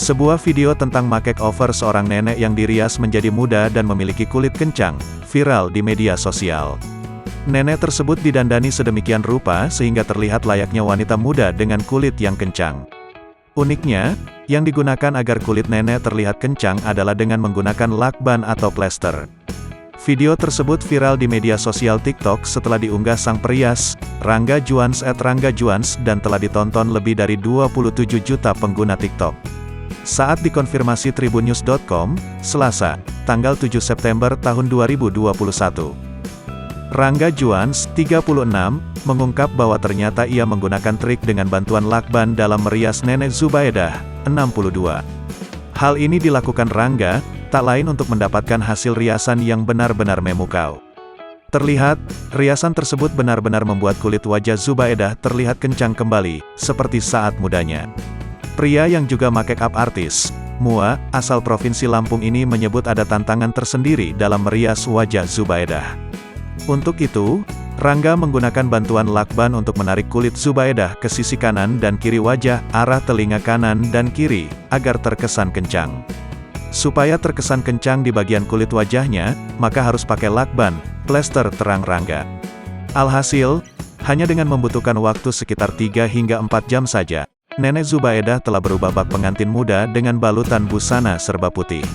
Sebuah video tentang makeover seorang nenek yang dirias menjadi muda dan memiliki kulit kencang, viral di media sosial. Nenek tersebut didandani sedemikian rupa sehingga terlihat layaknya wanita muda dengan kulit yang kencang. Uniknya, yang digunakan agar kulit nenek terlihat kencang adalah dengan menggunakan lakban atau plester. Video tersebut viral di media sosial TikTok setelah diunggah sang perias, Rangga Juans @ranggajuans, dan telah ditonton lebih dari 27 juta pengguna TikTok. Saat dikonfirmasi tribunnews.com, Selasa, tanggal 7 September tahun 2021. Rangga Juans, 36, mengungkap bahwa ternyata ia menggunakan trik dengan bantuan lakban dalam merias Nenek Zubaedah, 62. Hal ini dilakukan Rangga, tak lain untuk mendapatkan hasil riasan yang benar-benar memukau. Terlihat, riasan tersebut benar-benar membuat kulit wajah Zubaedah terlihat kencang kembali, seperti saat mudanya. Pria yang juga make-up artis, Mua, asal Provinsi Lampung ini menyebut ada tantangan tersendiri dalam merias wajah Zubaedah. Untuk itu, Rangga menggunakan bantuan lakban untuk menarik kulit Zubaedah ke sisi kanan dan kiri wajah, arah telinga kanan dan kiri, agar terkesan kencang. Supaya terkesan kencang di bagian kulit wajahnya, maka harus pakai lakban, plester, terang Rangga. Alhasil, hanya dengan membutuhkan waktu sekitar 3 hingga 4 jam saja, Nenek Zubaedah telah berubah bak pengantin muda dengan balutan busana serba putih.